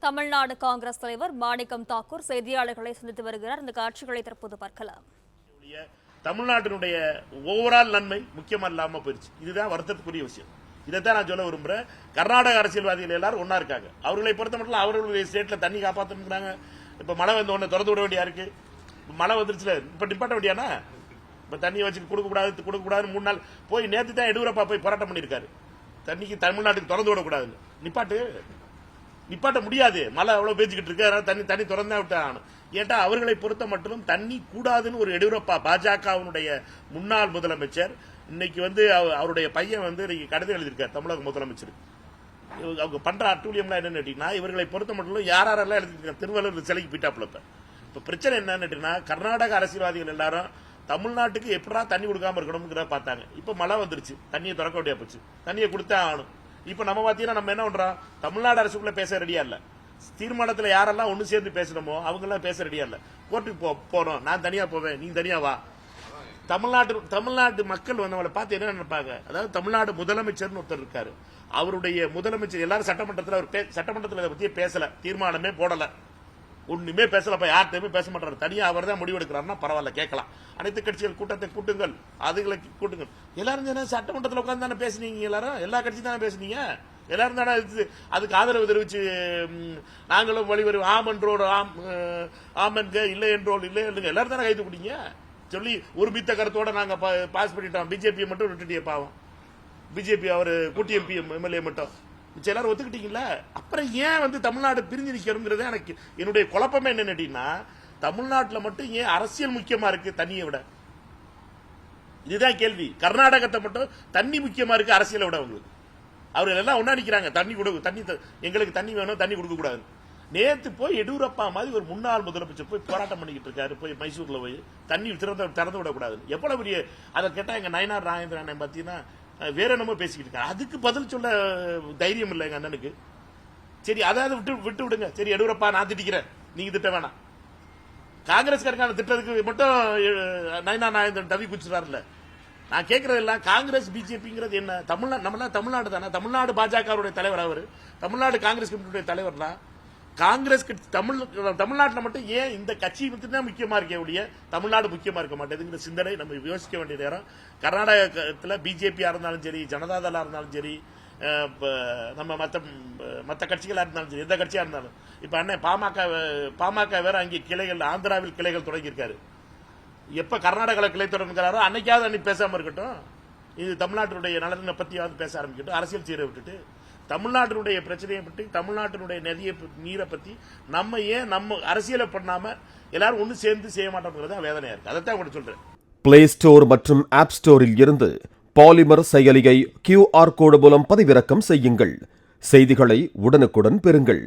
தமிழ்நாடு காங்கிரஸ் தலைவர் மாணிக்கம் தாக்கூர் செய்தியாளர்களை சந்தித்து வருகிறார். இந்த காட்சிகளை தற்போது பார்க்கலாம். தமிழ்நாட்டினுடைய ஓவரால் நன்மை முக்கியமல்லாம போயிடுச்சு. இதுதான் வருத்தத்துக்குரிய விஷயம். இதைத்தான் நான் சொல்ல விரும்புறேன். கர்நாடக அரசியல்வாதிகள் எல்லாரும் ஒன்னா இருக்காங்க. அவர்களை பொறுத்த மட்டும் அவர்களுடைய ஸ்டேட்ல தண்ணி காப்பாற்றுறாங்க. இப்ப மழை வந்த உடனே திறந்து விட வேண்டியா இருக்கு. மழை வந்துருச்சுல, இப்ப நிப்பாட்ட வேண்டியானா? இப்ப தண்ணியை வச்சு கொடுக்க கூடாது 3 நாள் போய் நேற்று தான் எடியூரப்பா போய் போராட்டம் பண்ணிருக்காரு. தண்ணிக்கு தமிழ்நாட்டுக்கு திறந்து விடக்கூடாது. நிப்பாட்ட முடியாது. மழை அவ்வளவு பேச்சுக்கிட்டு இருக்கு. அதனால தண்ணி திறந்தா விட்டாகணும். ஏட்டா அவர்களை பொறுத்த மட்டும் தண்ணி கூடாதுன்னு ஒரு எடியூரப்பா பாஜகவினுடைய முன்னாள் முதலமைச்சர் இன்னைக்கு அவருடைய பையன் இன்னைக்கு கடிதம் எழுதியிருக்காரு தமிழக முதலமைச்சர். அவங்க பண்ற அட்டூழியம்லாம் என்னன்னு கேட்டீங்கன்னா, இவர்களை பொறுத்த மட்டும் யாரெல்லாம் எழுதிருக்காங்க. திருவள்ளூர் சிலைக்கு போயிட்டாப்புல. இப்ப பிரச்சனை என்னன்னு கேட்டீங்கன்னா, கர்நாடக அரசியல்வாதிகள் எல்லாரும் தமிழ்நாட்டுக்கு எப்படா தண்ணி கொடுக்காம இருக்கணும்ங்கிற பார்த்தாங்க. இப்ப மழை வந்துருச்சு, தண்ணியை திறக்க வேண்டிய போச்சு. தண்ணியை கொடுத்தே ஆகணும். இப்ப நம்ம பாத்தீங்கன்னா நம்ம என்ன பண்றோம், தமிழ்நாடு அரசுக்குள்ள பேச ரெடியா இல்ல. தீர்மானத்துல யாரெல்லாம் ஒண்ணு சேர்ந்து பேசணுமோ அவங்க எல்லாம் பேச ரெடியா இல்ல. கோர்ட்டுக்கு போறோம், நான் தனியா போவேன், நீ தனியா வா. தமிழ்நாட்டு மக்கள் அவளை பார்த்து என்ன நினைப்பாங்க? அதாவது தமிழ்நாடு முதலமைச்சர் ஒருத்தர் இருக்காரு. அவருடைய முதலமைச்சர் எல்லாரும் சட்டமன்றத்தில் இதை பத்தியே பேசல, தீர்மானமே போடல, ஒண்ணுமே பேசலப்பா, யார்கிட்டயுமே பேச மாட்டாரு. தனியா அவர் தான் முடிவு எடுக்கிறாருன்னா பரவாயில்ல, கேட்கலாம். அனைத்து கட்சிகள் கூட்டத்தை கூட்டுங்கள், அதுகளை கூட்டுங்கள். எல்லாரும் சட்டமன்றத்தில் உட்கார்ந்து தானே பேசுனீங்க. எல்லா கட்சி தானே பேசுனீங்க. எல்லாரும் தானே அதுக்கு ஆதரவு தெரிவிச்சு நாங்களும் வழிவரும் ஆம் என்றோடு ஆமன்க, இல்லை என்றோடு இல்லை இல்லைங்க, எல்லாரும் தானே கைது குடிங்க சொல்லி ஒரு மித்த கருத்தோட நாங்க பாஸ் பண்ணிட்டோம். பிஜேபி மட்டும் விட்டுட்டே பாவம். பிஜேபி அவர் கூட்டி எம்பி எம்எல்ஏ மட்டும் மிச்சம் எல்லாரும் ஒத்துக்கிட்டீங்களா? அப்புறம் ஏன் தமிழ்நாடு பிரிஞ்சு நிக்கணுங்கிறது எனக்கு என்னுடைய குழப்பமே என்னன்னு கேட்டீங்கன்னா, தமிழ்நாட்டில் மட்டும் ஏன் அரசியல் முக்கியமா இருக்கு தண்ணியை விட? இதுதான் கேள்வி. கர்நாடகத்தை மட்டும் தண்ணி முக்கியமா இருக்கு அரசியலை விட. உங்களுக்கு அவர்கள் எல்லாம் ஒன்னா நிக்கிறாங்க, தண்ணி எங்களுக்கு தண்ணி வேணும், தண்ணி கொடுக்க கூடாது. நேத்து போய் எடியூரப்பா மாதிரி ஒரு முன்னாள் முதலமைச்சர் போய் போராட்டம் பண்ணிக்கிட்டு இருக்காரு. போய் மைசூர்ல போய் தண்ணி திறந்து விடக்கூடாது. எவ்வளவு பெரிய அதை கேட்டா எங்க நயனார் நாகேந்திரன் பாத்தீங்கன்னா வேற என்னமோ பேசிக்கிட்டு இருக்காங்க. அதுக்கு பதில் சொல்ல தைரியம் இல்லை எங்க அண்ணனுக்கு. சரி, அதாவது விட்டு விடுங்க. சரி, எடியூரப்பா நான் திட்டிக்கிறேன், நீங்க திட்ட வேணாம். காங்கிரஸ்காரங்க திட்டத்துக்கு மட்டும் நயனார் நாகேந்திரன் தவி குச்சிறாருல. நான் கேட்கறது எல்லாம் காங்கிரஸ் பிஜேபிங்கிறது என்ன? தமிழ்நாடு தானே. தமிழ்நாடு பாஜகவுடைய தலைவர் அவரு, தமிழ்நாடு காங்கிரஸ் கமிட்டியுடைய தலைவர்லாம். காங்கிரஸ் தமிழ்நாட்டில் மட்டும் ஏன் இந்த கட்சி மட்டும்தான் முக்கியமா இருக்கே ஒழிய தமிழ்நாடு முக்கியமா இருக்க மாட்டேங்குங்கிற சிந்தனை நம்ம யோசிக்க வேண்டிய நேரம். கர்நாடகத்தில் பிஜேபியா இருந்தாலும் சரி, ஜனதாதளா இருந்தாலும் சரி, நம்ம மற்ற கட்சிகளா இருந்தாலும் சரி, எந்த கட்சியா இருந்தாலும். இப்ப அண்ணன் பாமக வேற அங்கே கிளைகள், ஆந்திராவில் கிளைகள் தொடங்கியிருக்காரு. எப்ப கர்நாடகாவில் கிளை தொடங்குறாரோ அன்னைக்காவது பேசாம இருக்கட்டும். இது தமிழ்நாட்டினுடைய நலனை பத்தியாவது பேச ஆரம்பிக்கட்டும். அரசியல் சீரை விட்டுட்டு தமிழ்நாட்டினுடைய பிரச்சனையை பற்றி, தமிழ்நாட்டினுடைய நீரை பத்தி நம்ம அரசியலை பண்ணாம எல்லாரும் ஒண்ணு சேர்ந்து செய்ய மாட்டோம்ங்கிறது வேதனையா இருக்கு. அதைத்தான் கூட சொல்றேன். பிளே ஸ்டோர் மற்றும் ஆப் ஸ்டோரில் இருந்து பாலிமர் செயலியை QR கோடு மூலம் பதிவிறக்கம் செய்யுங்கள். செய்திகளை உடனுக்குடன் பெறுங்கள்.